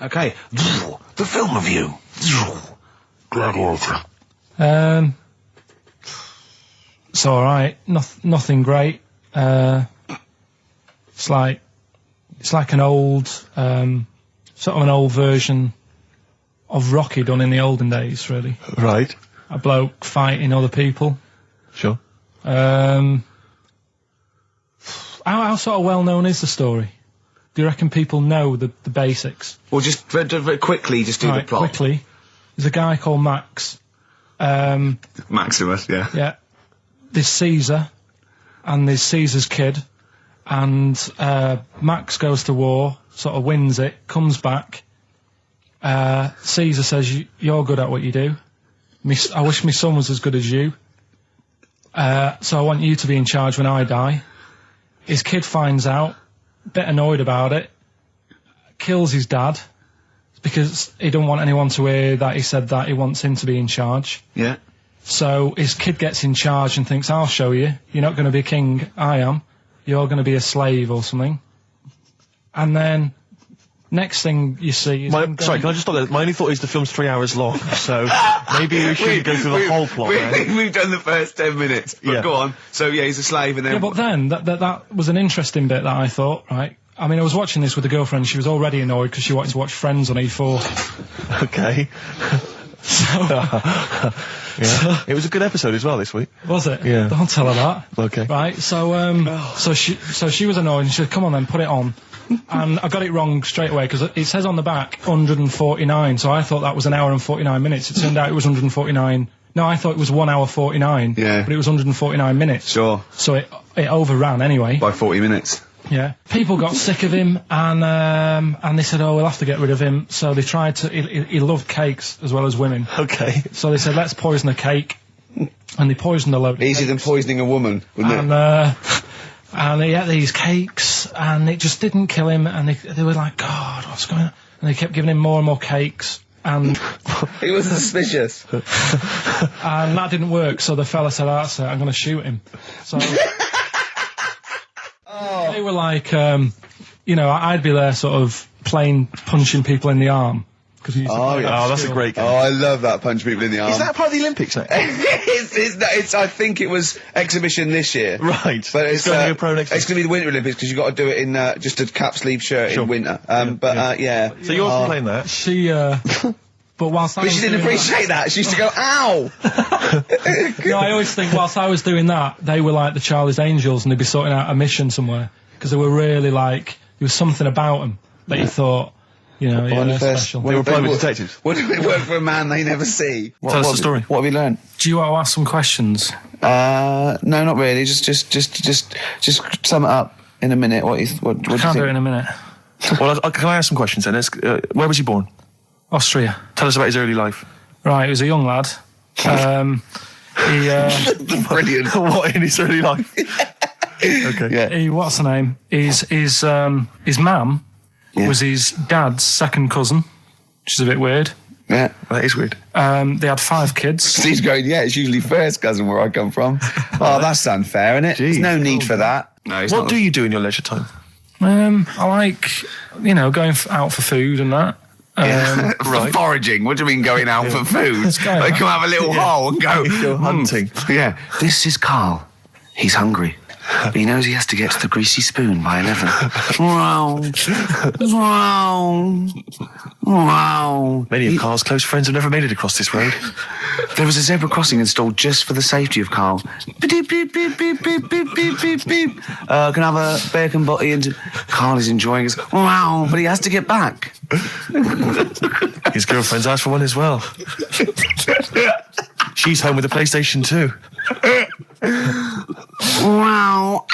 Okay, the film review. Gladiator. It's alright. Nothing great. It's like an old, sort of an old version of Rocky done in the olden days, really. Right. A bloke fighting other people. Sure. How sort of well known is the story? Do you reckon people know the basics? Well, just very quickly, just do the plot. Quickly. There's a guy called Max. Maximus, yeah. Yeah. There's Caesar, and there's Caesar's kid, and Max goes to war, sort of wins it, comes back. Caesar says, you're good at what you do. I wish my son was as good as you. So I want you to be in charge when I die. His kid finds out, a bit annoyed about it, kills his dad, because he don't want anyone to hear that he said that he wants him to be in charge. Yeah. So his kid gets in charge and thinks, I'll show you. You're not going to be a king, I am. You're going to be a slave or something. And then, next thing you see is... Sorry, can I just stop there? My only thought is the film's 3 hours long, so maybe we shouldn't go through the whole plot. We've done the first 10 minutes, but Yeah. go on. So, yeah, he's a slave and then... Yeah, but then, that was an interesting bit that I thought, right? I mean, I was watching this with a girlfriend, she was already annoyed because she wanted to watch Friends on E4. Okay. Yeah. It was a good episode as well this week. Was it? Yeah. Don't tell her that. Okay. Right, so she was annoyed and she said, come on then, put it on. And I got it wrong straight away, because it says on the back 149, so I thought that was an hour and 49 minutes. It turned out it was 149. No, I thought it was 1 hour 49. Yeah. But it was 149 minutes. Sure. So it overran anyway. By 40 minutes. Yeah. People got sick of him, and they said, oh, we'll have to get rid of him. So they tried to... He loved cakes as well as women. Okay. So they said, let's poison a cake. And they poisoned a load of Easier than cakes. poisoning a woman, wouldn't it? And he ate these cakes, and it just didn't kill him, and they were like, God, what's going on? And they kept giving him more and more cakes, and... He was suspicious. And that didn't work, so the fella said, that's it, I'm going to shoot him. So... They were like, I'd be there sort of punching people in the arm. Oh, that's a great game. Oh, I love that, punch people in the arm. Is that part of the Olympics now? it's I think it was exhibition this year. Right. But it's going to be a pro next year. It's going to be the Winter Olympics, because you've got to do it in just a cap sleeve shirt in winter. Yeah. So you're playing that? She, but whilst I But was she didn't doing appreciate that. She used to go, ow! No, I always think whilst I was doing that, they were like the Charlie's Angels, and they'd be sorting out a mission somewhere. Because they were really like, there was something about them that you thought, they're special. They were private detectives. What if it work for a man they never see? Tell us the story. What have you learned? Do you want to ask some questions? No, not really. Just sum it up in a minute. What do you Can't think? do it in a minute. Well, can I ask some questions then? Where was he born? Austria. Tell us about his early life. Right, he was a young lad. Brilliant. What in his early life? Okay. Yeah. What's the name? His mum was his dad's second cousin, which is a bit weird. Yeah. That is weird. They had 5 kids. Steve's going, yeah, it's usually first cousin where I come from. Oh, that's unfair, isn't it? There's no need for that. No, What do you do in your leisure time? I like, going out for food and that. Right. Foraging. What do you mean going out for food? They come have a little hole and go hunting. Yeah. This is Karl. He's hungry. He knows he has to get to the greasy spoon by 11. Wow. Many of Karl's close friends have never made it across this road. There was a zebra crossing installed just for the safety of Karl. Beep, beep, beep, beep, beep, beep, beep, beep, beep. Can I have a bacon butty? And Karl is enjoying his... Wow, but he has to get back. His girlfriend's asked for one as well. She's home with a PlayStation 2. Wow.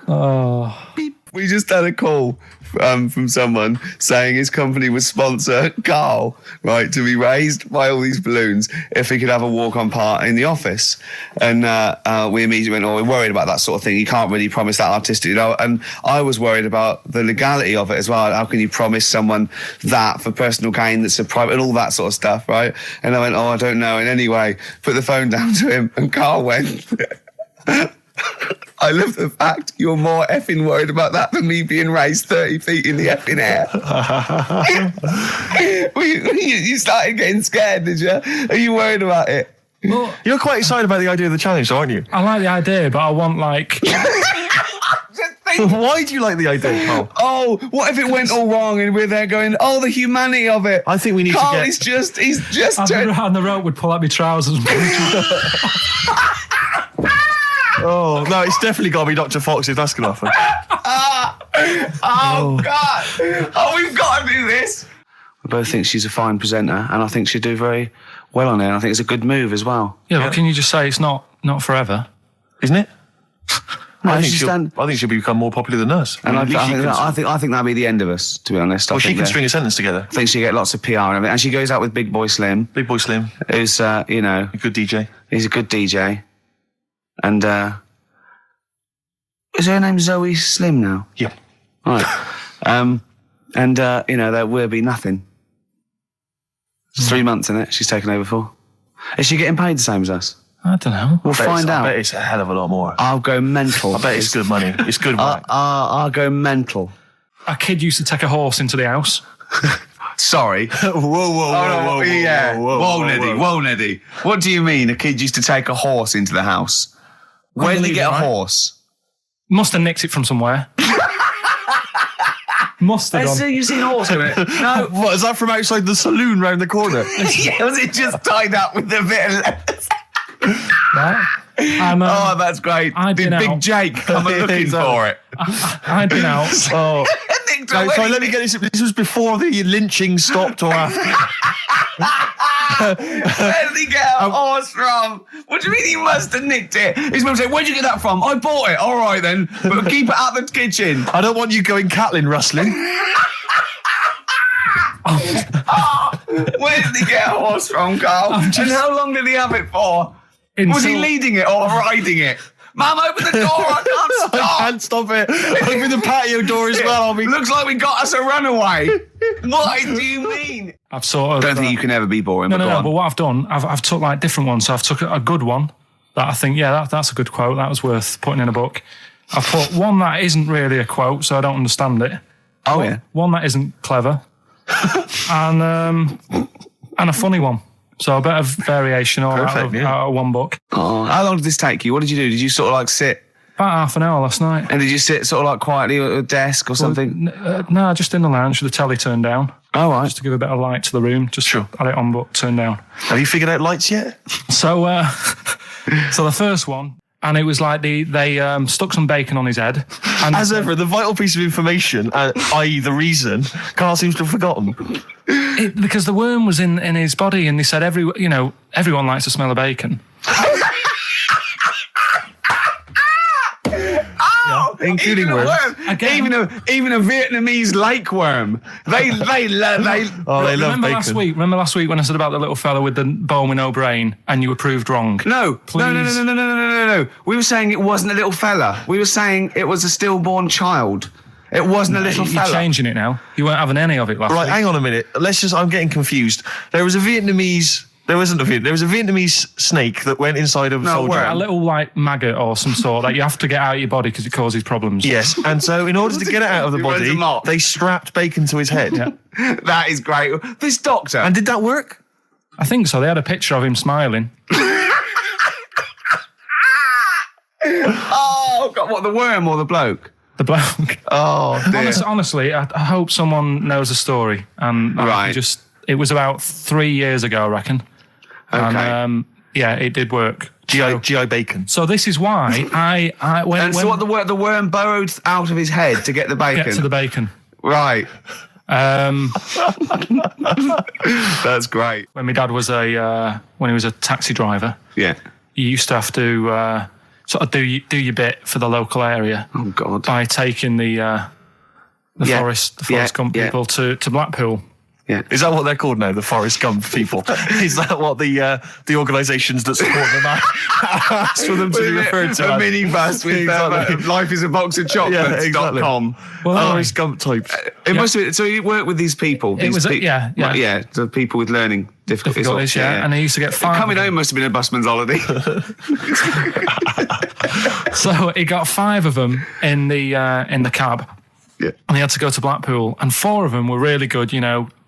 Oh. We just had a call from someone saying his company would sponsor Karl, right, to be raised by all these balloons if he could have a walk-on part in the office. And we immediately went, we're worried about that sort of thing. You can't really promise that artistic, And I was worried about the legality of it as well. How can you promise someone that for personal gain that's a private, and all that sort of stuff, right? And I went, I don't know. And anyway, put the phone down to him, and Karl went... I love the fact you're more effing worried about that than me being raised 30 feet in the effing air. You started getting scared, did you? Are you worried about it? Well, You're quite excited about the idea of the challenge, aren't you? I like the idea, but I want like... Why do you like the idea, Carl? Oh, what if it went all wrong and we're there going, oh, the humanity of it. I think we need Carl, to get... he's just turned... And the rope would pull out my trousers. Oh, no, it's definitely got to be Dr. Fox if that's going to happen. Oh, God. Oh, we've got to do this. I both think she's a fine presenter, and I think she'd do very well on it. And I think it's a good move as well. Yeah, but can you just say it's not forever? Isn't it? No, I think she'll become more popular than us. And I think that'd be the end of us, to be honest. Well, she can string a sentence together. I think she'll get lots of PR and everything. And she goes out with Big Boy Slim. Big Boy Slim. Who's, A good DJ. He's a good DJ. And, is her name Zoe Slim now? Yeah. Right. There will be nothing. It's 3 months, isn't it? She's taken over for. Is she getting paid the same as us? I don't know. We'll find out. I bet it's a hell of a lot more. I'll go mental. I bet it's good money. It's good work. I'll go mental. A kid used to take a horse into the house. Sorry. Whoa, Neddy. What do you mean a kid used to take a horse into the house? Where did he get a horse? Must have nicked it from somewhere. Must have done. You've seen a horse in it? No. What, is that from outside the saloon round the corner? Yeah, was it just tied up with a bit of leather? Right. Oh, that's great. Did Big Jake come looking for it? I'd been out. Oh. No, sorry, let me get this. This was before the lynching stopped or after? Where did he get a horse from? What do you mean he must have nicked it? His mum said, where'd you get that from? I bought it. All right then, but keep it out the kitchen. I don't want you going Catlin rustling. Where did he get a horse from, Carl? And how long did he have it for? Was he leading it or riding it? Mum, open the door, I can't stop. I can't stop it. Open the patio door as well. Looks like we got us a runaway. What do you mean? I've sort of... I don't think you can ever be boring. No, but what I've done, I've took like different ones. So I've took a good one that I think, that's a good quote. That was worth putting in a book. I've put one that isn't really a quote, so I don't understand it. Oh, yeah. One that isn't clever. and a funny one. So a bit of variation all out of one book. Oh, how long did this take you? What did you do? Did you sort of like sit? About half an hour last night. And did you sit sort of like quietly at a desk or something? No, just in the lounge with the telly turned down. Oh, right. Just to give a bit of light to the room. Just had it on, but turned down. Have you figured out lights yet? So the first one, and it was like they stuck some bacon on his head. And as ever, the vital piece of information, i.e. the reason, Carl seems to have forgotten. Because the worm was in his body, and they said everyone likes the smell of bacon. Including worms. Even a Vietnamese lake worm. They love bacon. Remember last week when I said about the little fella with the bone with no brain, and you were proved wrong? No. We were saying it wasn't a little fella. We were saying it was a stillborn child. It wasn't a little fella. You're changing it now. You weren't having any of it last week. Right, hang on a minute. I'm getting confused. There was a Vietnamese snake that went inside of a soldier. A little like maggot or some sort that you have to get out of your body because it causes problems. Yes, and so in order to get it out of the body, they strapped bacon to his head. Yeah. That is great. This doctor. And did that work? I think so. They had a picture of him smiling. Oh, God, what, the worm or the bloke? The bloke. Oh, dear. Honestly, I hope someone knows the story. And it was about 3 years ago, I reckon. Okay. And, it did work. GI bacon. So this is why the worm burrowed out of his head to get the bacon. Get to the bacon. Right. That's great. When my dad was when he was a taxi driver. Yeah. You used to have to sort of do your bit for the local area. Oh God! By taking the Forrest Gump people to Blackpool. Yeah. Is that what they're called now? The Forrest Gump people? Is that what the organisations that support them ask for them to be referred to? A minibus with life is a box of chocolates.com. Forrest Gump types. It must have been, so you work with these people. The people with learning difficulties. And they used to get fined. Coming home must have been a busman's holiday. So he got 5 of them in the cab. Yeah. And they had to go to Blackpool. And 4 of them were really good,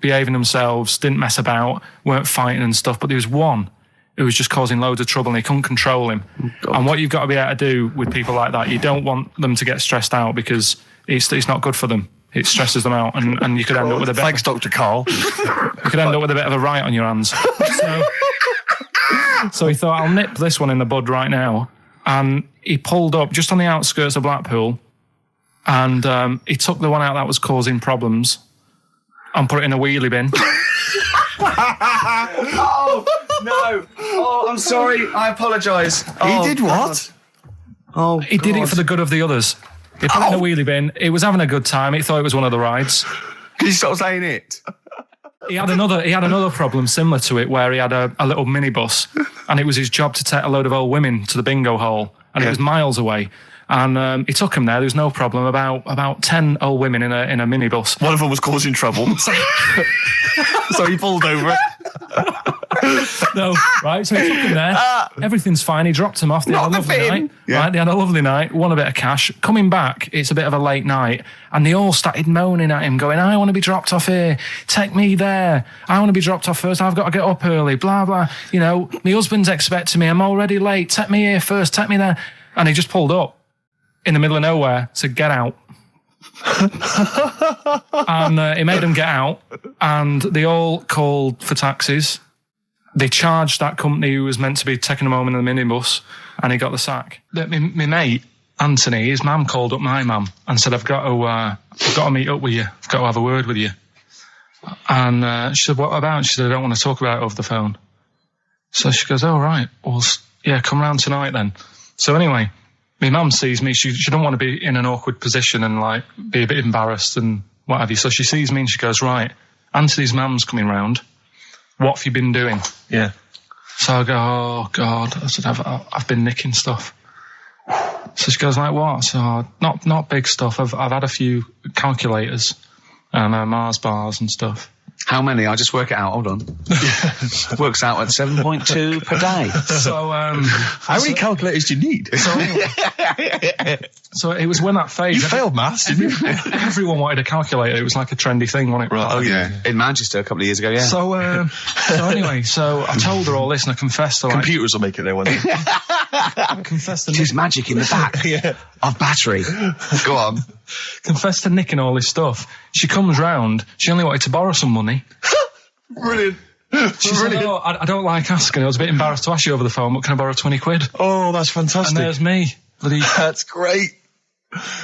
behaving themselves, didn't mess about, weren't fighting and stuff. But there was one who was just causing loads of trouble and he couldn't control him. Oh, and what you've got to be able to do with people like that, you don't want them to get stressed out because it's not good for them. It stresses them out and you could end up with a bit... Thanks, Dr. Karl. You could end up with a bit of a riot on your hands. So he thought, I'll nip this one in the bud right now. And he pulled up just on the outskirts of Blackpool and he took the one out that was causing problems and put it in a wheelie bin. Oh, no. Oh, I'm sorry. I apologise. He did what? Oh, he did it for the good of the others. He put it in a wheelie bin. He was having a good time. He thought it was one of the rides. Can you stop saying it? He had another problem similar to it where he had a little minibus and it was his job to take a load of old women to the bingo hall and it was miles away. And he took him there. There was no problem. About 10 old women in a minibus. One of them was causing trouble. So he pulled over. No, right? So he took him there. Everything's fine. He dropped him off. They had a lovely night. Yeah. Right? They had a lovely night. Won a bit of cash. Coming back, it's a bit of a late night. And they all started moaning at him, going, I want to be dropped off here. Take me there. I want to be dropped off first. I've got to get up early. Blah, blah. My husband's expecting me. I'm already late. Take me here first. Take me there. And he just pulled up in the middle of nowhere, said, get out. And he made them get out, and they all called for taxis. They charged that company who was meant to be taking them home in the minibus, and he got the sack. My mate, Anthony, his mum called up my mum and said, I've got to meet up with you. I've got to have a word with you. And she said, what about? She said, I don't want to talk about it over the phone. So she goes, oh, right. Well, yeah, come round tonight then. So anyway, my mum sees me. She don't want to be in an awkward position and be a bit embarrassed and what have you. So she sees me and she goes, right, Anthony's mum's coming round. What have you been doing? Yeah. So I go, oh God. I said, I've been nicking stuff. So she goes, like what? So not big stuff. I've had a few calculators and Mars bars and stuff. How many? I'll just work it out. Hold on. Works out at 7.2 per day. So, how many calculators do you need? So it was when that phase. You failed maths, didn't you? Everyone wanted a calculator. It was like a trendy thing, wasn't it? Right. Oh, yeah. In Manchester a couple of years ago, yeah. So anyway, I told her all this and I confessed to computers will make it there one day. I confessed to There's magic in the back of battery. Go on. Confessed to nicking all this stuff. She comes round. She only wanted to borrow some money. Brilliant. She said, oh, I don't like asking. I was a bit embarrassed to ask you over the phone, but can I borrow 20 quid? Oh, that's fantastic. And there's me. That's great.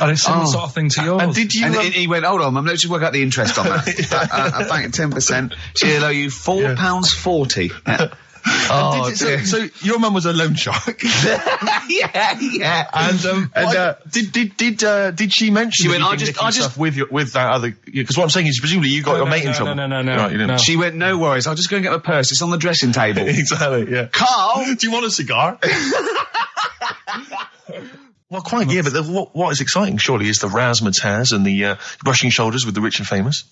And it's similar sort of thing to yours. And did you? And he went, hold on, Mum, let's just work out the interest on that. I bank 10%. She'll owe you £4.40. Yeah. Oh, so your mum was a loan shark. yeah. And did she mention? She went, I just with that other, because what I'm saying is presumably you got your mate in trouble. No. Right, you didn't. No. She went, no worries, I'll just go and get my purse. It's on the dressing table. Exactly. Yeah. Karl, do you want a cigar? Well, quite, yeah, but what is exciting, surely, is the razzmatazz and the brushing shoulders with the rich and famous.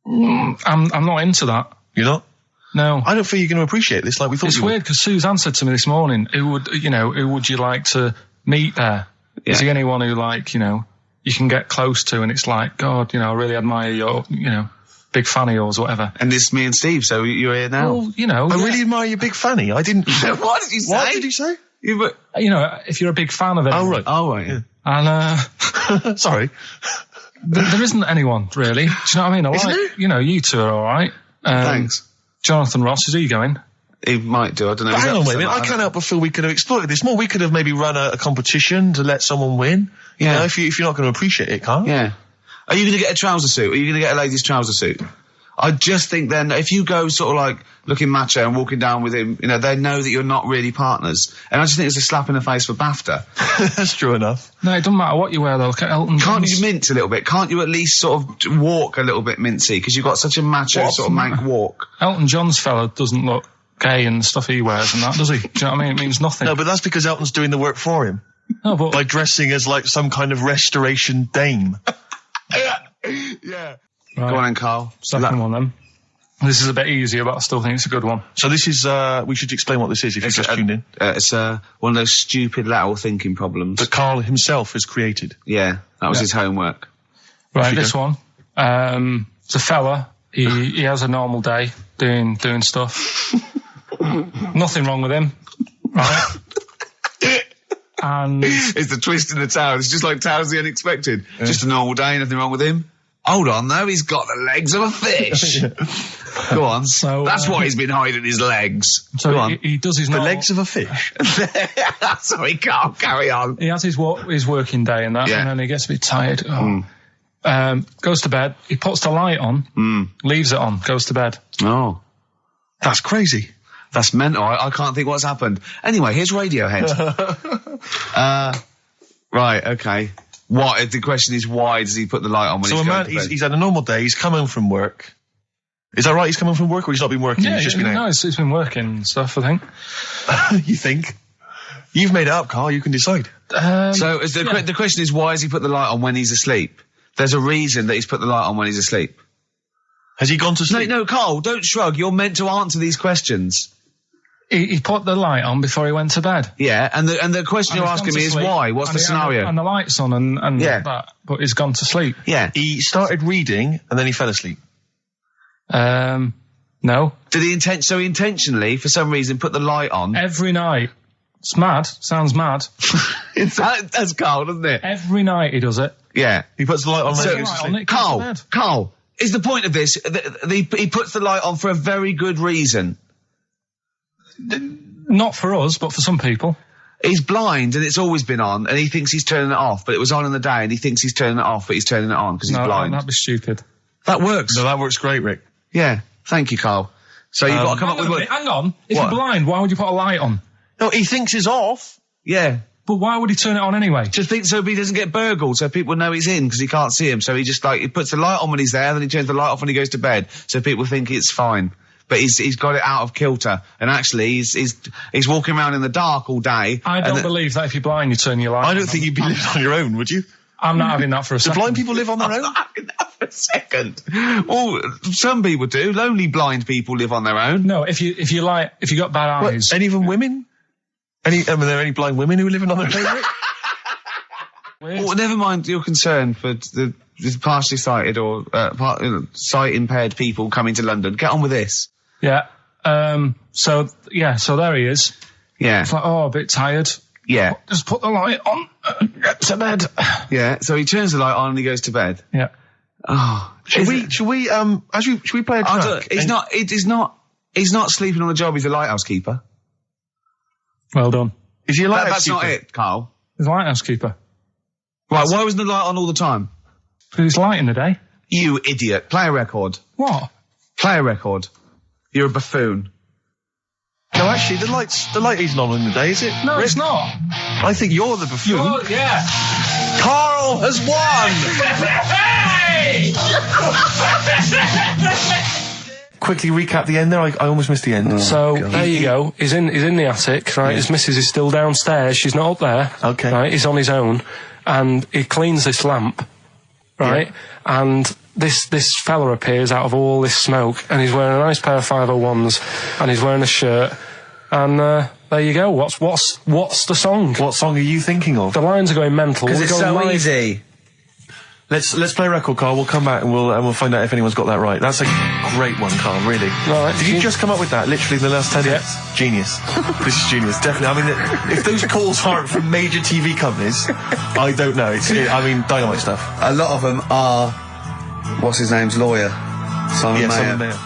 I'm not into that. You're not? No. I don't feel you're going to appreciate this like we thought you would. It's weird, because Suzanne said to me this morning, who would you like to meet there? Yeah. Is there anyone who, you can get close to and it's like, God, I really admire your, big fan of yours or whatever. And this is me and Steve, so you're here now. Well, I really admire your big fanny. I didn't... What did you say? What did he say? If you're a big fan of it. Oh, right. Oh, right, yeah. And, sorry. There isn't anyone, really. Do you know what I mean? Isn't there? You two are all right. Thanks. Jonathan Ross, is he going? He might do, I don't know. Hang on, wait a minute. I can't help but feel we could have exploited this more. We could have maybe run a competition to let someone win. Yeah. If you're not going to appreciate it, Karl. Yeah. Are you going to get a trouser suit? Are you going to get a ladies' trouser suit? I just think then, if you go sort of looking macho and walking down with him, they know that you're not really partners. And I just think it's a slap in the face for BAFTA. That's true enough. No, it doesn't matter what you wear, though. Look at Elton John. Can't you mince a little bit? Can't you at least sort of walk a little bit mincy? Because you've got such a macho sort of mank walk. Elton John's fella doesn't look gay and stuff he wears and that, does he? Do you know what I mean? It means nothing. No, but that's because Elton's doing the work for him. No, but... By dressing as some kind of restoration dame. Yeah. Right. Go on then, Karl. Second one, then. This is a bit easier, but I still think it's a good one. So this is, we should explain what this is if you've just tuned in. It's one of those stupid lateral thinking problems. That Karl himself has created. Yeah, that was his homework. Right, this one. It's a fella. He has a normal day doing stuff. Nothing wrong with him. Right? And it's the twist in the tale. It's just like Tales the Unexpected. Yeah. Just a normal day, nothing wrong with him. Hold on, though, he's got the legs of a fish. Go on. So that's why he's been hiding his legs. So Go on. He does his the legs of a fish. Sorry, Karl, carry on. He has his working day and that, and then he gets a bit tired. Goes to bed. He puts the light on, leaves it on, goes to bed. Oh, that's crazy. That's mental. I can't think what's happened. Anyway, here's Radiohead. Right, okay. What? The question is, why does he put the light on when he's going to bed? He's had a normal day. He's come home from work. Is that right? He's come home from work, or he's not been working? Yeah, he's just been out? No, he's been working and stuff, I think. You think? You've made it up, Karl. You can decide. So the question is, why has he put the light on when he's asleep? There's a reason that he's put the light on when he's asleep. Has he gone to sleep? No, Karl, don't shrug. You're meant to answer these questions. He put the light on before he went to bed. Yeah, and the question you're asking me is why? What's the scenario? And the light's on and that, but he's gone to sleep. Yeah. He started reading and then he fell asleep. No. Did he intentionally, for some reason, put the light on? Every night. It's mad. Sounds mad. That's Karl, doesn't it? Every night he does it. Yeah. He puts the light on when he goes to sleep. Karl, is the point of this, he puts the light on for a very good reason. Not for us, but for some people. He's blind and it's always been on and he thinks he's turning it off, but it was on in the day and he thinks he's turning it off, but he's turning it on because he's blind. That'd be stupid. That works. No, that works great, Rick. Yeah. Thank you, Karl. So you've got to come up with... Hang on. If you're blind, why would you put a light on? No, he thinks it's off. Yeah. But why would he turn it on anyway? Just think so he doesn't get burgled, so people know he's in because he can't see him. So he just he puts the light on when he's there, then he turns the light off when he goes to bed, so people think it's fine. But he's got it out of kilter, and actually he's walking around in the dark all day. I don't believe that if you're blind, you turn your light on. I don't think you'd be living on your own, would you? I'm not having that for a second. Do blind people live on their own? I'm not having that for a second. Well, some people do. Lonely blind people live on their own. No, if you got bad eyes. What, any of them women? Are there any blind women who are living on their own? Well, never mind your concern for the partially sighted or sight impaired people coming to London. Get on with this. Yeah. So there he is. Yeah. It's like, a bit tired. Yeah. Just put the light on. Get to bed. Yeah. So he turns the light on and he goes to bed. Yeah. Oh. Should we play a track? He's not sleeping on the job. He's a lighthouse keeper. Well done. Is he a lighthouse That's keeper? not it, Karl. He's a lighthouse keeper. Right. Why wasn't the light on all the time? Because it's light in the day. You idiot. Play a record. What? Play a record. You're a buffoon. No, actually, the light isn't on in the day, is it? No, Rick? it's not. I think you're the buffoon. Yeah. Karl has won! Quickly recap the end there. I almost missed the end. There you go. He's in the attic, right? Yeah. His missus is still downstairs. She's not up there. Okay. Right? He's on his own, and he cleans this lamp, right? Yeah. And this fella appears out of all this smoke, and he's wearing a nice pair of 501s, and he's wearing a shirt, and there you go. What's the song? What song are you thinking of? The lines are going mental. Because it's so easy. Let's play a record, Karl. We'll come back and we'll find out if anyone's got that right. That's a great one, Karl, really. Right. Did you just come up with that literally in the last 10 minutes? Genius. This is genius, definitely. I mean, if those calls aren't from major TV companies, I don't know. Dynamite stuff. A lot of them are, what's his name's lawyer? Simon Mayer. Simon Mayer.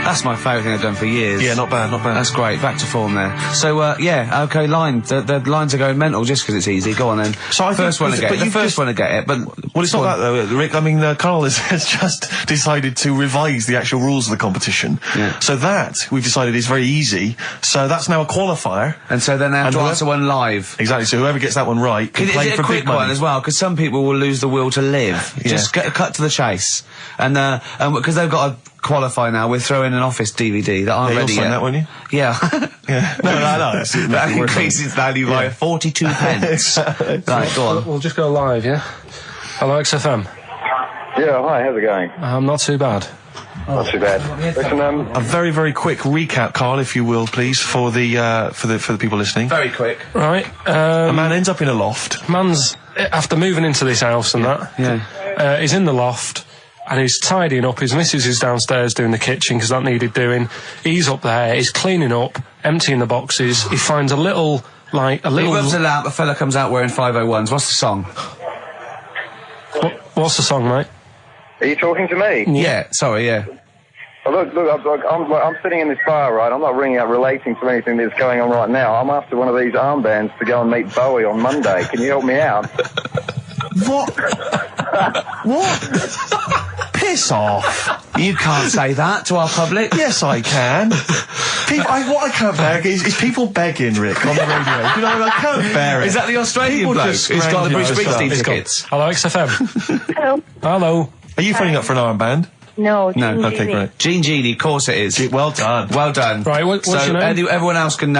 That's my favourite thing I've done for years. Yeah, not bad. That's great. Back to form there. So, okay, line. The lines are going mental just because it's easy. Go on then. So I first one to get it. But well, it's not that though, Rick. I mean, Karl has just decided to revise the actual rules of the competition. Yeah. So that we've decided is very easy. So that's now a qualifier. And so then they have to answer one live. Exactly. So whoever gets that one right can play for big money. Is it a quick one as well? Because some people will lose the will to live. Yeah. Just cut to the chase. And because they've got to qualify now, we're throwing an Office DVD that aren't ready yet. You'll sign that, won't you? Yeah. Yeah. No. That increases value by 42 pence. Right, go on. We'll just go live, yeah? Hello, XFM. Yeah, hi, how's it going? Not too bad. Not too bad. Listen, A very, very quick recap, Carl, if you will, please, for the people listening. Very quick. Right. A man ends up in a loft. Man's, after moving into this house and he's in the loft and he's tidying up. His missus is downstairs doing the kitchen because that needed doing. He's up there, he's cleaning up, emptying the boxes. He finds a little... He rubs a lamp, a fella comes out wearing 501s. What's the song? What's the song, mate? are you talking to me? Yeah, sorry, yeah. Oh, look, I'm sitting in this bar, right? I'm not ringing up relating to anything that's going on right now. I'm after one of these armbands to go and meet Bowie on Monday. Can you help me out? What? What? Piss off. You can't say that to our public. Yes, I can. What I can't bear is people begging, Rick, on the radio. You know, I can't bear it. Is that the Australian People bloke just who's got the Bruce scrounging Springsteen stuff. tickets? Hello, XFM. Hello. Hello. Are you phoning up for an armband? No. No. Okay, great. Gene Genie, of course it is. Well done. Well done. Right, what's so your name? everyone else can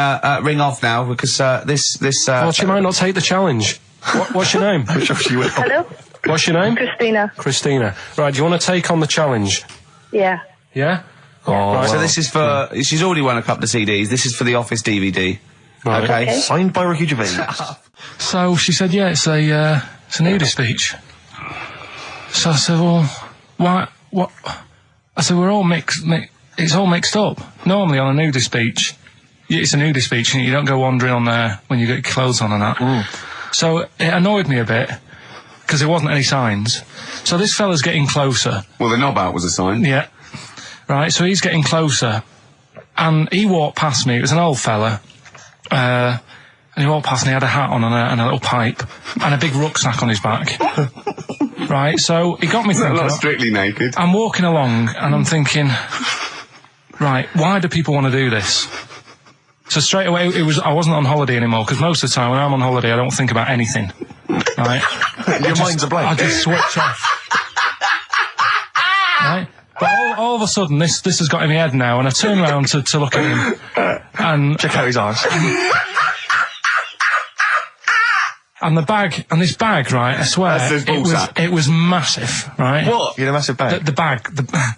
ring off now because this. Well, she might not take the challenge. What's your name? Hello. What's your name? Christina. Christina. Right, do you want to take on the challenge? Yeah. Yeah? Oh, Right. So this is for. She's already won a couple of CDs. This is for the Office DVD. Right. Okay. Signed by Ricky Gervais. So she said, yeah, it's a nudist beach. So I said, well, why, what? I said, we're all it's all mixed up. Normally on a nudist beach, it's a nudist beach and you don't go wandering on there when you get your clothes on and that. So it annoyed me a bit, because there wasn't any signs. So this fella's getting closer. Well, the knob out was a sign. Yeah. Right, so he's getting closer. And he walked past me, it was an old fella. And he walked past and he had a hat on and a little pipe and a big rucksack on his back. Right, so he got me thinking. Not strictly naked. I'm walking along and I'm thinking, right, why do people want to do this? So straight away, I wasn't on holiday anymore, because most of the time when I'm on holiday, I don't think about anything. Right? Your mind's a blank. I just switch off. Right? But all of a sudden, this has got in my head now, and I turn around to look at him, and Check out his arse. and this bag, right? I swear, That's his ballsack. it was massive, right? What? You had a massive bag? The bag.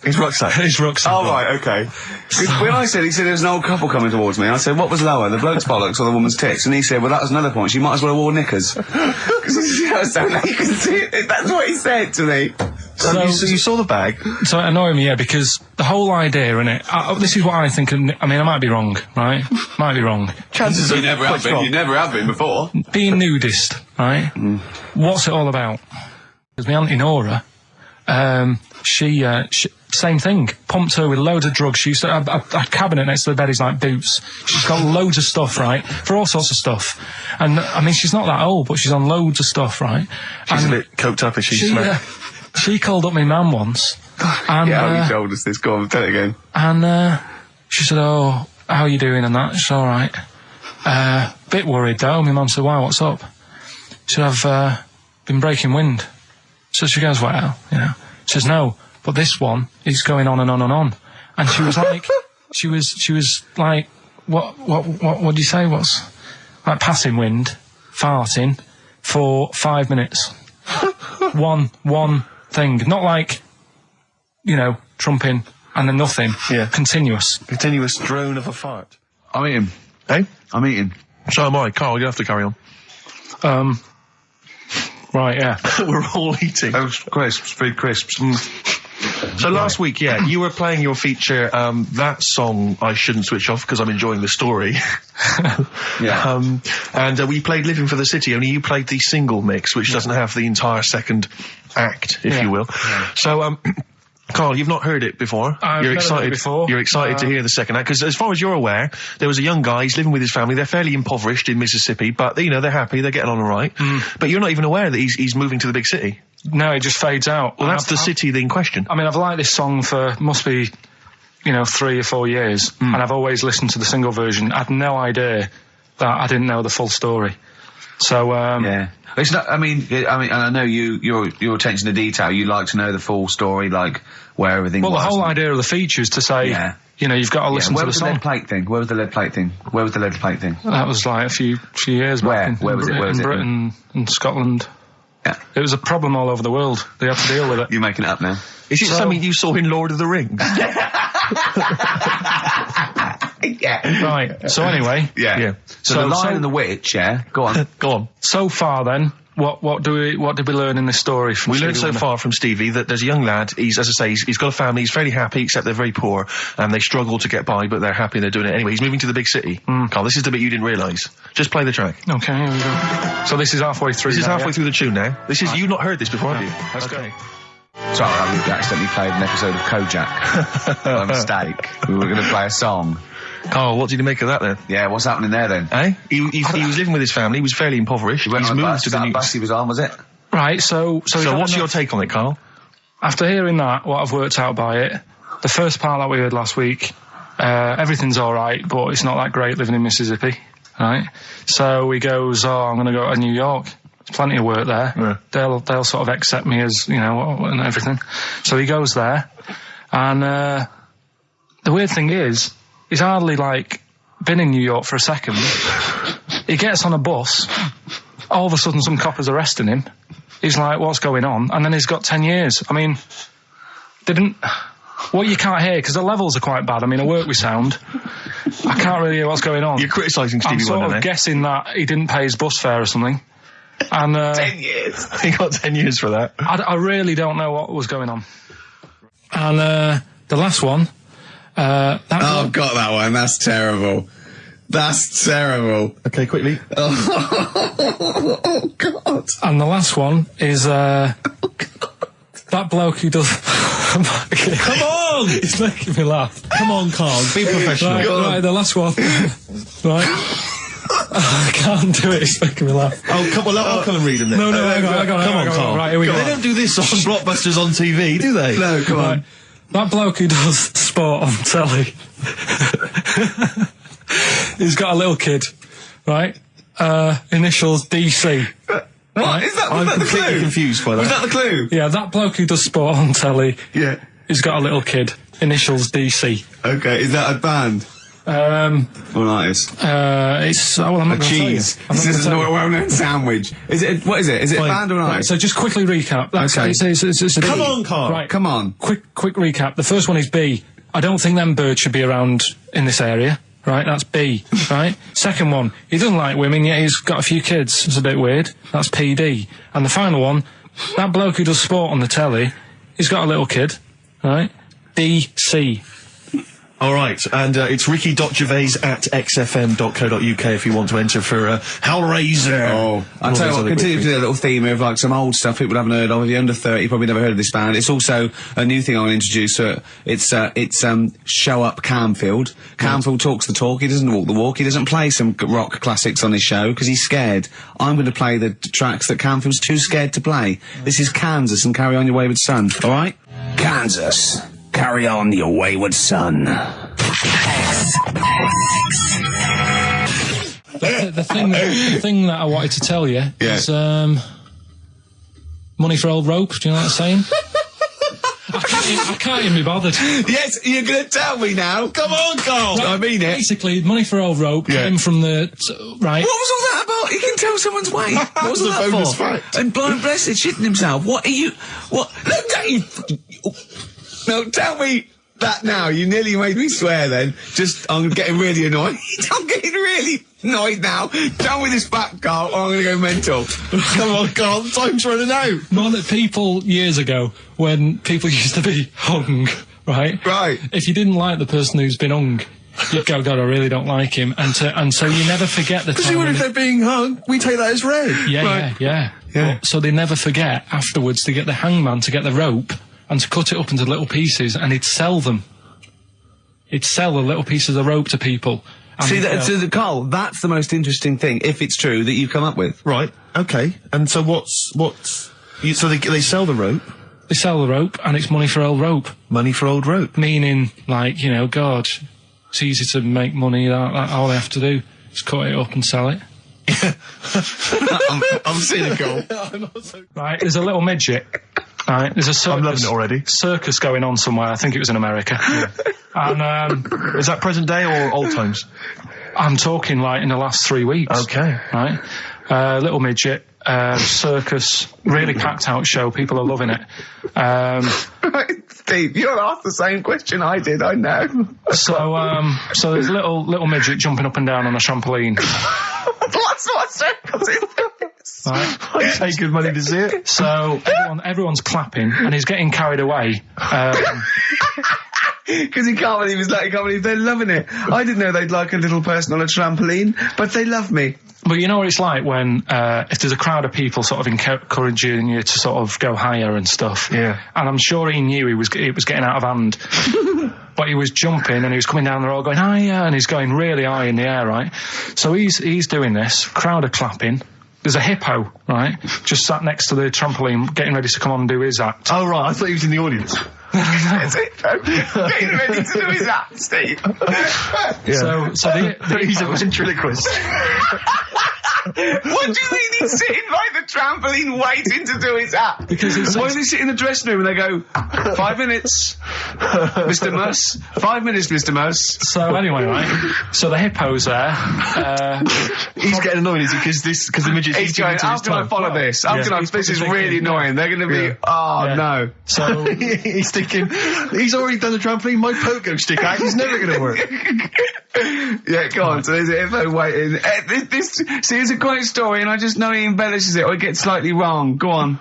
His rucksack. His rucksack. Oh, right, okay. 'Cause when he said there was an old couple coming towards me, I said, what was lower, the bloke's bollocks or the woman's tits? And he said, well, that was another point. She might as well have worn knickers. Because so you can see it. That's what he said to me. So you saw the bag. So it annoyed me, yeah, because the whole idea in it. This is what I think. I mean, I might be wrong, right? Might be wrong. Chances You are never have been. You never have been before. Being nudist, right? What's it all about? Because my auntie Nora, she same thing. Pumped her with loads of drugs. She used to have a cabinet next to the bed is like boots. She's got loads of stuff, right? For all sorts of stuff. And I mean, she's not that old, but she's on loads of stuff, right? She's and a bit coked up as she she called up my mum once. And, Yeah, you told us this. Go on, tell it again. And she said, oh, how are you doing and that? She's all right. Bit worried though. My mum said, why, what's up? She said, I've been breaking wind. So she goes, well, you know. She says, no, but this one is going on and on and on. And she was like, she was like, what do you say? What's like passing wind, farting for 5 minutes. one thing, not like, you know, trumping and then nothing. Yeah. Continuous drone of a fart. I'm eating. Hey? I'm eating. So am I. Carl, you have to carry on. Right, yeah. We're all eating. Those crisps, food crisps. So last week, yeah, you were playing your feature, that song I shouldn't switch off because I'm enjoying the story. Yeah. And we played Living for the City, only you played the single mix, which doesn't have the entire second act, if you will. Yeah. So, Carl, you've not heard it before. You're excited before. You're excited to hear the second act, because as far as you're aware, there was a young guy, he's living with his family, they're fairly impoverished in Mississippi, but, you know, they're happy, they're getting on all right. But you're not even aware that he's moving to the big city. No, it just fades out. Well, that's the city in question. I mean, I've liked this song for, must be, you know, 3 or 4 years, and I've always listened to the single version. I had no idea that I didn't know the full story. So, yeah. It's not, I mean, and I know your attention to detail, you like to know the full story, like, where everything was. Well, the whole idea of the feature is to say, you know, you've got to listen to the song. Where was the lead plate thing? Where was the lead plate thing? That was like a few years back. Where was it? In Britain and Scotland. Yeah. It was a problem all over the world. They had to deal with it. You're making it up now. Is it something you saw in Lord of the Rings? Yeah. Right. So anyway. Yeah. So the Lion and the Witch, yeah. Go on. Go on. So far then, what did we learn in this story from We Stevie learned so Wonder? far from Stevie that there's a young lad, he's, as I say, he's got a family, he's fairly happy, except they're very poor, and they struggle to get by, but they're happy and they're doing it anyway. He's moving to the big city. Carl, this is the bit you didn't realise. Just play the track. Okay, here we go. So this is halfway through. This is now, halfway yeah? through the tune now. This is, you've not heard this before, have you? Let's go. Sorry, I accidentally played an episode of Kojak. By mistake. We were going to play a song. Carl, what did you make of that then? Yeah, what's happening there then? Eh? He was living with his family, he was fairly impoverished. He went He's on a moved bus, to the that new... bus he was on, was it? Right, so what's your take on it, Carl? After hearing that, what I've worked out by it, the first part that we heard last week, everything's alright, but it's not that great living in Mississippi, right? So he goes, I'm going to go to New York. There's plenty of work there. Yeah. They'll sort of accept me as, and everything. So he goes there, and the weird thing is, he's hardly, been in New York for a second. He gets on a bus, all of a sudden some copper's arresting him. He's like, what's going on? And then he's got 10 years. I mean, what you can't hear, because the levels are quite bad. I mean, I work with sound. I can't really hear what's going on. You're criticising I'm Stevie sort Wonder, of then? guessing that he didn't pay his bus fare or something. And 10 years. He got 10 years for that. I really don't know what was going on. And the last one... I've got that one. That's terrible. That's terrible. Okay, quickly. Oh, God. And the last one is that bloke who does... Come on! It's making me laugh. Come on, Carl, be professional. Right, the last one. Right. I can't do it, it's making me laugh. Oh, come on, I'll come and read them then. No, hang on, Come on, Carl. Right, here we go. They don't do this on Blockbusters on TV, do they? No, come on. That bloke who does sport on telly, he's got a little kid, right? Initials DC. What? Is that I'm the completely clue? confused by that. Was that the clue? Yeah, that bloke who does sport on telly, Yeah. he's got a little kid. Initials DC. Okay, is that a band? Or an artist? It's I'm not A going to tell you. cheese. I'm not This is gonna a tell you. well-known sandwich. Is it? What is it? Is it a band or an Right, artist? so just quickly recap. That's, Okay. it's a Come B. on, Carl. Right, Come on. quick recap. The first one is B. I don't think them birds should be around in this area. Right, that's B. Right. Second one, he doesn't like women, yet he's got a few kids. It's a bit weird. That's PD. And the final one, that bloke who does sport on the telly, he's got a little kid. Right. DC. All right, and it's ricky.gervais@xfm.co.uk if you want to enter for Hellraiser. Oh, I'll tell you what, continue to do a little theme of some old stuff people haven't heard of. If you're under 30, you probably never heard of this band. It's also a new thing I want to introduce. It's Show Up Camfield. Camfield talks the talk, he doesn't walk the walk. He doesn't play some rock classics on his show because he's scared. I'm going to play the tracks that Camfield's too scared to play. This is Kansas and Carry On Your Wayward Son, alright? Kansas. Carry on your wayward son. The thing that I wanted to tell you is money for old rope. Do you know what I'm saying? I can't even be bothered. Yes, you're going to tell me now. Come on, Carl. I mean it. Basically, money for old rope came from the right. What was all that about? He can tell someone's weight. What was all that bonus for? fact. And blind blessed shitting himself. What are you? What? Look at you. No, tell me that now. You nearly made me swear then. I'm getting really annoyed. I'm getting really annoyed now. Tell me this back, Carl, or I'm going to go mental. Come on, Carl, time's running out. More that people years ago, when people used to be hung, right? Right. If you didn't like the person who's been hung, you'd go, God, I really don't like him. And so you never forget the Because time. even if they're being hung, we take that as read. Yeah. Yeah. So they never forget afterwards to get the hangman to get the rope and to cut it up into little pieces, and he'd sell them. He'd sell the little pieces of rope to people. See, Carl, that's the most interesting thing, if it's true, that you've come up with. Right, okay. And so so they sell the rope? They sell the rope, and it's money for old rope. Money for old rope. Meaning, God, it's easy to make money. All they have to do is cut it up and sell it. I'm cynical. Right, there's a little midget. Right, there's a circus. I'm loving it already. Circus going on somewhere. I think it was in America. And is that present day or old times? I'm talking in the last 3 weeks. Okay. Right, little midget. circus, really packed out show. People are loving it. Steve, you'll ask the same question I did, I know. So there's a little midget jumping up and down on a trampoline. What sort of circus is this? Right. I'd pay good money to see it. So everyone's clapping, and he's getting carried away. Because he can't believe they're loving it. I didn't know they'd like a little person on a trampoline, but they love me. But you know what it's like when, if there's a crowd of people sort of encouraging you to sort of go higher and stuff. Yeah. And I'm sure he knew it was getting out of hand. But he was jumping and he was coming down the road going higher, and he's going really high in the air, right? So he's doing this, crowd are clapping. There's a hippo, right, just sat next to the trampoline getting ready to come on and do his act. Oh, right, I thought he was in the audience. There's a hippo getting ready to do his act, Steve. Yeah. So He's a ventriloquist. What do you mean he's sitting by the trampoline waiting to do his act? Because why does he sit in the dressing room and they go, 5 minutes, Mr. Mus, 5 minutes, Mr. Mus. So anyway, right, so the hippo's there. He's getting annoyed, is he? Because the midget's He's going, how can I follow this? This is really annoying. They're going to be, no. So he's thinking, he's already done the trampoline, my pogo stick act is never going to work. Yeah, go on. So there's a hippo waiting. See, it's a great story, and I just know he embellishes it or it gets slightly wrong. Go on.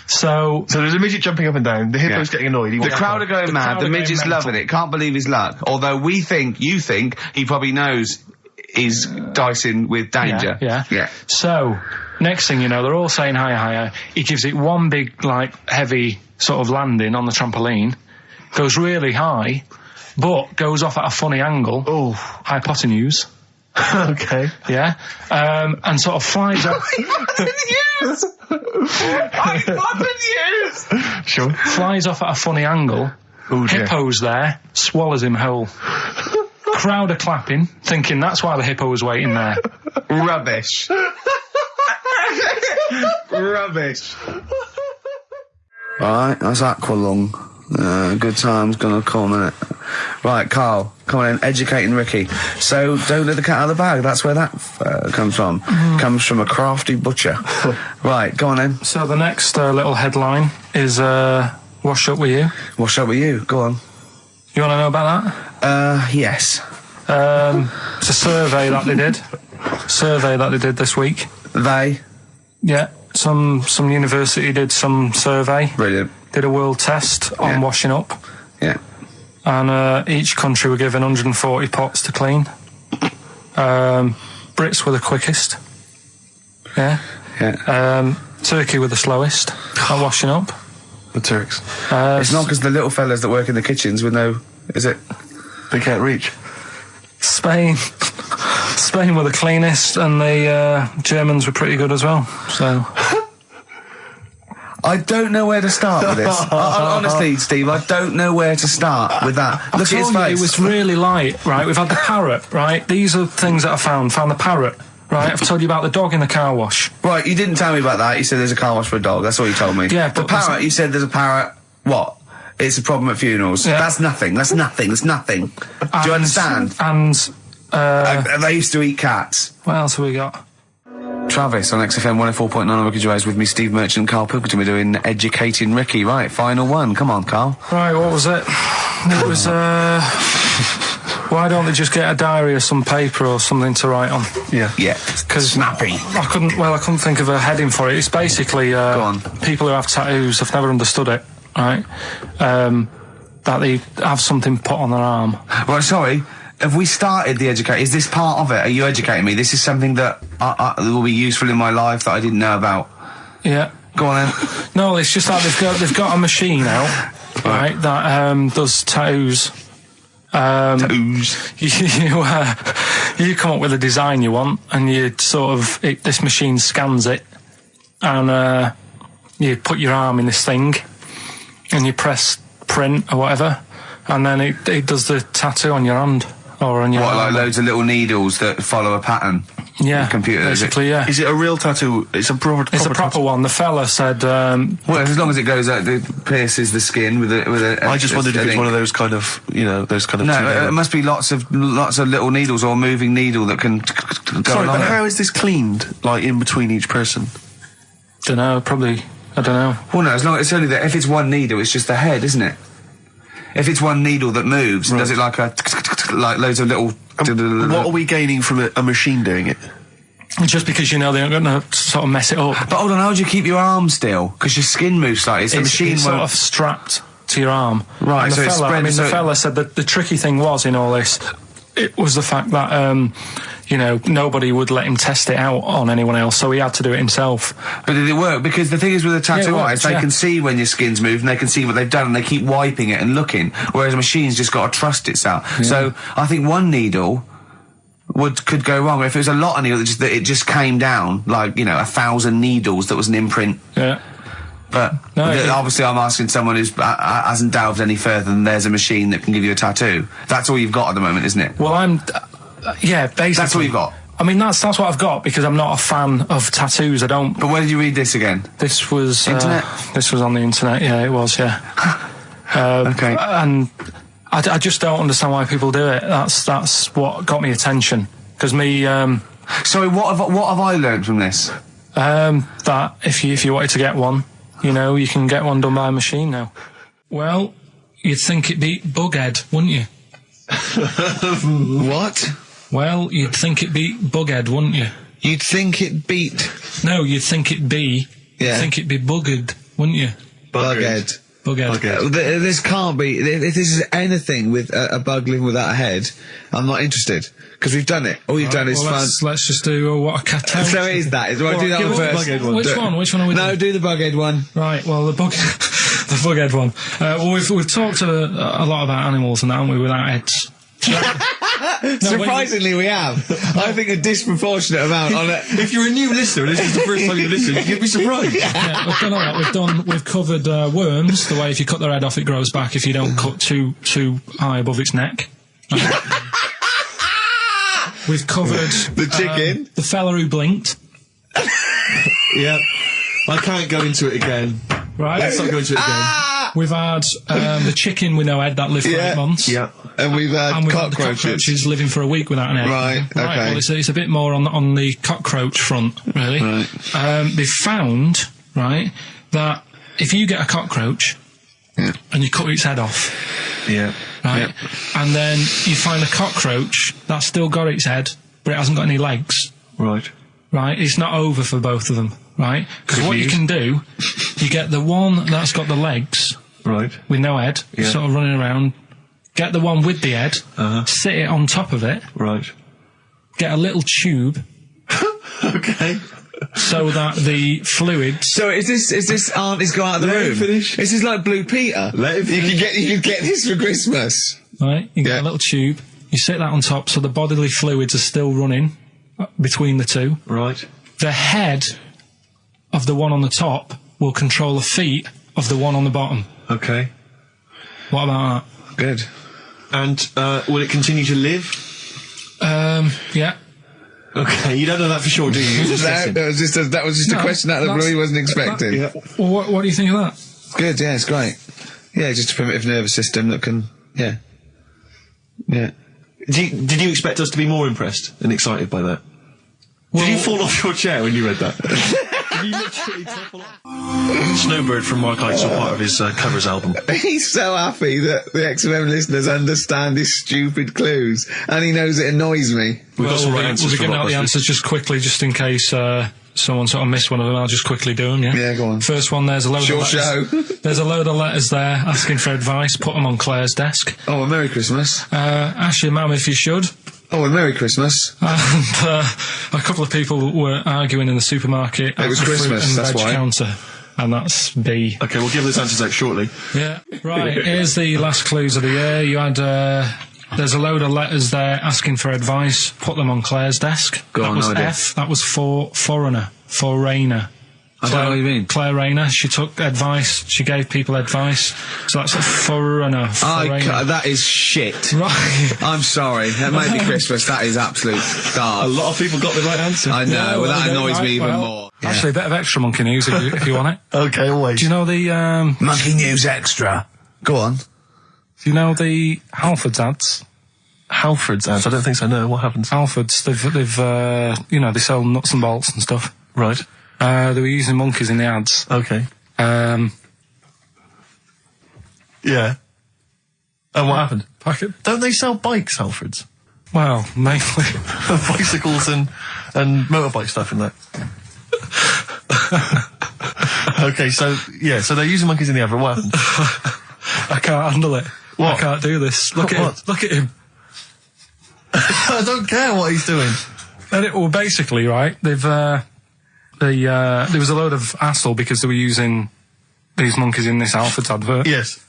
So there's a midget jumping up and down. The hippo's getting annoyed. The crowd are going mad. The midget's loving it. Can't believe his luck. Although you think he probably knows he's dicing with danger. Yeah. So next thing you know, they're all saying higher. He gives it one big, like, heavy sort of landing on the trampoline, goes really high, but goes off at a funny angle. Oh. Hypotenuse. Okay. Yeah. And sort of flies off. Hypotenuse! Sure. Flies off at a funny angle. Oh, dear. Hippo's there, swallows him whole. Crowd are clapping, thinking that's why the hippo was waiting there. Rubbish. Rubbish. Right, that's Aqualung. Good time's gonna come, innit? Right, Karl, come on in, educating Ricky. So, don't let the cat out of the bag, that's where that comes from. Comes from a crafty butcher. Right, go on then. So the next little headline is, Wash Up With You. Wash up with you, go on. You want to know about that? Yes. It's a survey that they did this week. They? Yeah, some university did some survey. Brilliant. Did a world test on washing up. Yeah. And each country were given 140 pots to clean. Brits were the quickest. Yeah. Yeah. Turkey were the slowest at washing up. The Turks. It's not because the little fellas that work in the kitchens with no... Is it? They can't reach. Spain were the cleanest, and the Germans were pretty good as well. So... I don't know where to start with this. Honestly, Steve, I don't know where to start with that. Look at his face. It was really light, right? We've had the parrot, right? These are things that I found. Found the parrot, right? I've told you about the dog in the car wash. Right, you didn't tell me about that. You said there's a car wash for a dog. That's all you told me. Yeah, the but parrot, you said there's a parrot. What? It's a problem at funerals. Yeah. That's nothing. That's nothing. Do you understand? And they used to eat cats. what else have we got? Travis on XFM 104.9 on Ricky Gervais with me, Steve Merchant, Karl Pilkington. We're doing Educating Ricky. Right, final one. Come on, Karl. Right, what was it? It was, why don't they just get a diary or some paper or something to write on? Yeah. Because snappy. I couldn't think of a heading for it. It's basically, Go on. people who have tattoos, I've never understood it, right? That they have something put on their arm. Right, sorry. Have we started the educate? Is this part of it? Are you educating me? This is something that will be useful in my life that I didn't know about. Yeah. Go on then. No, it's just that they've got a machine out, right, that does tattoos. Tattoos. You come up with a design you want, and you sort of this machine scans it, and you put your arm in this thing, and you press print or whatever, and then it does the tattoo on your hand. Or on your what, like loads of little needles that follow a pattern? Yeah, the computer, basically, yeah. Is it a real tattoo? It's a proper proper one. The fella said... well, as long as it goes out, it pierces the skin with a... I just wondered if it's one of those kind of, those kind of... No, it must be lots of little needles or moving needle that can go Sorry, along but it. how is this cleaned, like, in between each person? Don't know, probably. I don't know. Well, no, as long as it's only that. If it's one needle, it's just the head, isn't it? If it's one needle that moves, and does it like like loads of little. What are we gaining from a machine doing it? Just because you know they're not going to sort of mess it up. But hold on, how do you keep your arm still? Because your skin moves slightly. So the machine it's sort of strapped to your arm. Right, And so it's spread. the fella said that the tricky thing was in all this, it was the fact that nobody would let him test it out on anyone else, so he had to do it himself. But did it work? Because the thing is with a tattoo artist, they yeah. can see when your skin's moved and they can see what they've done and they keep wiping it and looking, whereas a machine's just got to trust itself. Yeah. So I think one needle could go wrong. If it was a lot of needles, that it just came down, like, 1,000 needles that was an imprint. Yeah. But obviously I'm asking someone who hasn't delved any further than there's a machine that can give you a tattoo. That's all you've got at the moment, isn't it? Well, basically. That's all you've got? I mean, that's what I've got, because I'm not a fan of tattoos. I don't... But where did you read this again? This was... Internet? This was on the internet, yeah, it was, yeah. Okay. And I just don't understand why people do it. That's what got me attention. Because me... Sorry, what have I learned from this? That if you wanted to get one, you can get one done by a machine now. Well, you'd think it'd be Bughead, wouldn't you? What? Well, you'd think it'd be Bughead, wouldn't you? You'd think it beat. No, you'd think it'd be. Yeah. You'd think it'd be Buggered, wouldn't you? Bughead. Bughead. This can't be. If this is anything with a bug living without a head, I'm not interested. Because we've done it. All you've done is fun. Let's just do what a cat. So it is that. Right, do that one first. Which one are we doing? No, do the Bughead one. Right, well, the Bughead one. Well, we've talked a lot about animals and that, haven't we, without heads. Surprisingly, we have. I think a disproportionate amount on it. If you're a new listener and this is the first time you've listened, you'd be surprised. Yeah, we've done all that. We've covered worms, the way if you cut their head off, it grows back if you don't cut too high above its neck. We've covered the chicken, the fella who blinked. Yeah, I can't go into it again. Right, let's not go into it again. We've had the chicken with no head that lived for 8 months. Yeah, and we've had cockroaches. Had the cockroaches living for a week without an head. Right. Okay. Well, it's a bit more on the cockroach front, really. Right. They've found that if you get a cockroach and you cut its head off, right, and then you find a cockroach that's still got its head but it hasn't got any legs, right, it's not over for both of them. Right, because what you can do, you get the one that's got the legs, with no head, sort of running around. Get the one with the head, sit it on top of it, get a little tube, okay, so that the fluids. So is this auntie's go out of the room? Finish. This is like Blue Peter. Let him finish. You can get this for Christmas. Right, you get a little tube. You sit that on top, so the bodily fluids are still running between the two. Right. The head of the one on the top will control the feet of the one on the bottom. Okay. What about that? Good. And will it continue to live? Yeah. Okay, you don't know that for sure, do you? That was just a question out of the blue he wasn't expecting. Well, what do you think of that? Good, yeah, it's great. Yeah, just a primitive nervous system that can, yeah. Did you expect us to be more impressed and excited by that? Well, did you fall off your chair when you read that? Did you literally topple off? Snowbird from Mark Ikes are part of his covers album. He's so happy that the XFM listeners understand his stupid clues, and he knows it annoys me. We'll be giving out the answers just quickly, just in case someone sort of missed one of them. I'll just quickly do them, yeah? Yeah, go on. First one, there's a load of letters. There's a load of letters there asking for advice. Put them on Claire's desk. Oh, a Merry Christmas. Ask your mum if you should. Oh, a Merry Christmas. And a couple of people were arguing in the supermarket. It was Christmas, that's why. Counter, and that's B. Okay, we'll give those answers out shortly. Yeah. Right, here's the last clues of the year. You had... there's a load of letters there asking for advice. Put them on Claire's desk. That was F. That was for foreigner. Foreigner. I don't know what you mean. Claire Rayner, she took advice, she gave people advice, so that's a foreigner. That is shit. Right. I'm sorry, that might be Christmas, that is absolute garbage. A lot of people got the right answer. I know, that annoys me even more. Yeah. Actually, a bit of extra monkey news if you want it. Okay, always. Do you know the... Monkey news extra. Go on. Do you know the Halfords ads? Halfords ads? I don't think so, no. What happens? Halfords, they've they sell nuts and bolts and stuff. Right. They were using monkeys in the ads. Okay. Yeah. And what happened? Don't they sell bikes, Alfreds? Well, mainly. Bicycles and motorbike stuff in that. Okay, so they're using monkeys in the advert. What happened? I can't handle it. What? I can't do this. Look at him. Look at him. I don't care what he's doing. Well, basically, right, they've, there was a load of hassle because they were using these monkeys in this Alfred's advert. Yes.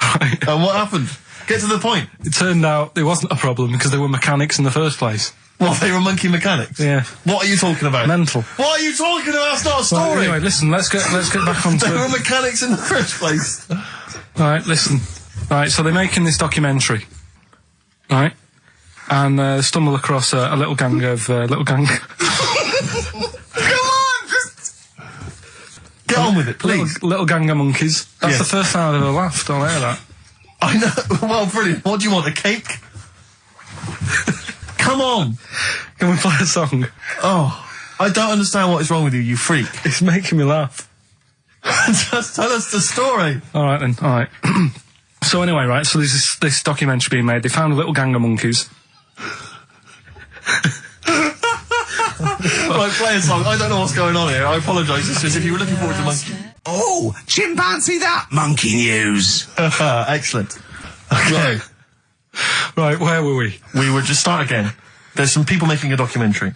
Right. And what happened? Get to the point. It turned out there wasn't a problem because they were mechanics in the first place. Well, they were monkey mechanics? Yeah. What are you talking about? Mental. What are you talking about? That's not a story. Right, anyway, listen, let's get back on to They were mechanics in the first place. Right, listen. Right, so they're making this documentary. Right? And stumble across a little gang of... Come on! Get on with it, please. Little gang of monkeys. That's Yes. the first time I've ever laughed. I'll hear that. I know. Well, brilliant. What do you want, a cake? Come on. Can we play a song? Oh, I don't understand what is wrong with you, you freak. It's making me laugh. Just tell us the story. All right, then. All right. So anyway, right, so there's this documentary being made. They found a little gang of monkeys. Right, play a song. I don't know what's going on here. I apologise. It's just if you were looking forward to monkey. Oh, chimpanzee that monkey news. Excellent. Okay. Right, where were we? We would just start again. There's some people making a documentary.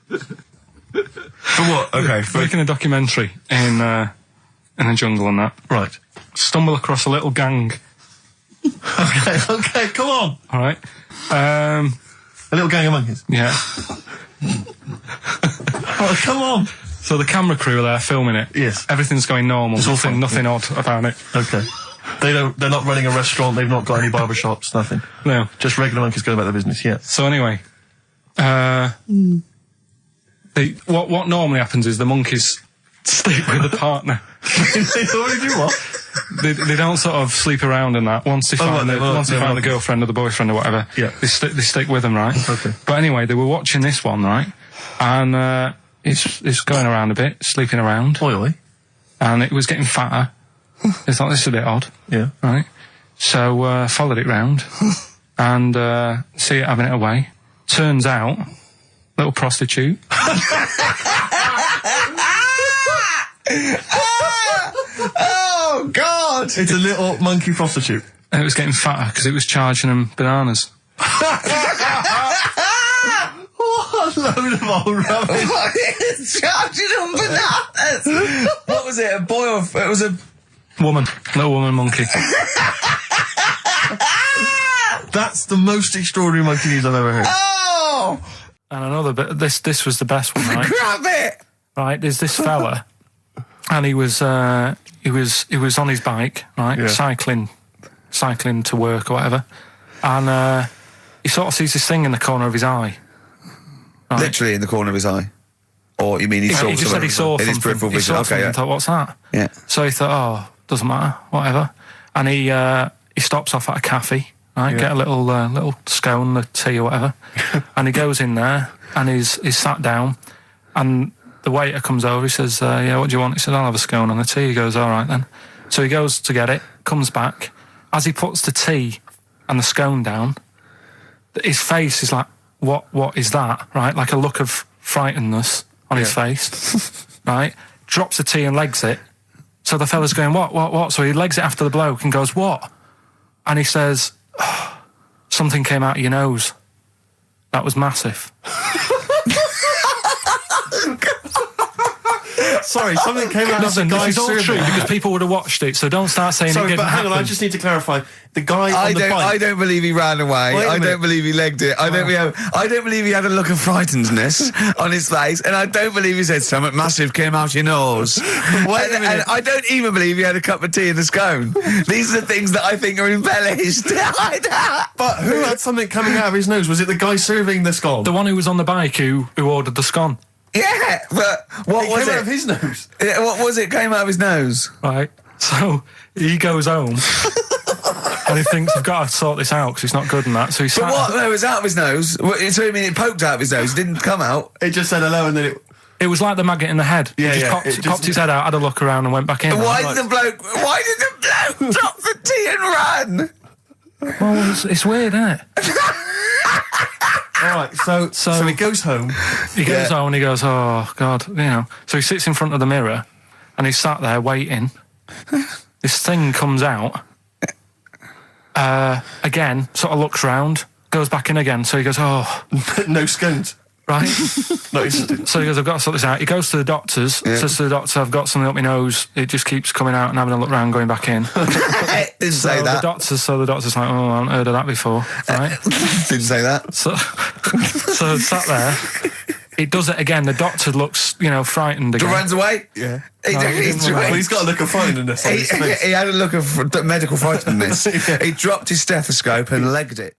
For what? Okay. Making a documentary in the jungle and that. Right. Stumble across a little gang. Okay, come on. All right. A little gang of monkeys. Yeah. Oh, come on. So the camera crew are there filming it. Yes. Everything's going normal. It's all fine. Nothing odd about it. Okay. They're not running a restaurant, they've not got any barber shops, nothing. No. Just regular monkeys going about their business, yeah. So anyway, what normally happens is the monkeys sleep with the partner. They already do what? They don't sort of sleep around and that. Once they find the girlfriend or the boyfriend or whatever, Yeah. they stick with them, right? Okay. But anyway, they were watching this one, right? And it's going around a bit, sleeping around, Oi. and it was getting fatter. They thought, this is a bit odd. Yeah. Right? So, followed it round, and see it having it away. Turns out, little prostitute. Oh, God! It's a little monkey prostitute. And it was getting fatter because it was charging them bananas. What a load of old rubbish. Charging them bananas! What was it, a boy or... It was a... Woman. Little woman monkey. That's the most extraordinary monkey news I've ever heard. Oh! And another bit, this was the best one, right? Grab it! Right, there's this fella, and he was on his bike, right, Yeah. cycling to work or whatever, and he sort of sees this thing in the corner of his eye. Right? Literally in the corner of his eye. Or you mean he saw He just said he saw in his something. peripheral He vision? saw Okay, something yeah. and thought, what's that? Yeah. So he thought, oh, doesn't matter, whatever, and he stops off at a cafe, right, get a little scone, a tea or whatever, and he goes in there and he's sat down, and the waiter comes over, he says, yeah, what do you want? He said, I'll have a scone and a tea. He goes, all right then. So he goes to get it, comes back. As he puts the tea and the scone down, his face is like, what is that? Right? Like a look of frightenedness on his face. Right? Drops the tea and legs it. So the fella's going, what? So he legs it after the bloke and goes, what? And he says, oh, something came out of your nose. That was massive. Sorry, something came out of the Listen, guy this is all serving. true because people would have watched it, so don't start saying it Sorry, didn't but hang on, I happen. just need to clarify. The guy I on the bike... I don't believe he ran away. Wait a I minute. don't believe he legged it. I don't believe he had a look of frightenedness on his face, and I don't believe he said something massive came out your nose. And I don't even believe he had a cup of tea and a scone. These are the things that I think are embellished. But who had something coming out of his nose? Was it the guy serving the scone? The one who was on the bike who ordered the scone. Yeah, but what It was came it? out of his nose. What was it? Came out of his nose. Right. So he goes home and he thinks, I've got to sort this out because it's not good and that. So he But sat. what? No, it was out of his nose. So you mean it poked out of his nose? It didn't come out. It just said hello and then it... It was like the maggot in the head. Yeah, He yeah, just it just- popped his head out, had a look around, and went back in. Why did the bloke drop the tea and run? Well, it's weird, isn't it? All right, so he goes home. He goes home and he goes, oh, God, you know. So he sits in front of the mirror and he's sat there waiting. This thing comes out. Again, sort of looks round, goes back in again. So he goes, oh. No scones. Right? No, he didn't. So he goes, I've got to sort this out. He goes to the doctors, says to the doctor, I've got something up my nose. It just keeps coming out and having a look round, going back in. Didn't say that. The doctor's like, oh, I haven't heard of that before. Right? Didn't say that. So sat there. He does it again. The doctor looks, frightened again. Runs away? Yeah. Well, he's got a look of frightenness on his face. He had a look of medical frightenness. He dropped his stethoscope and legged it.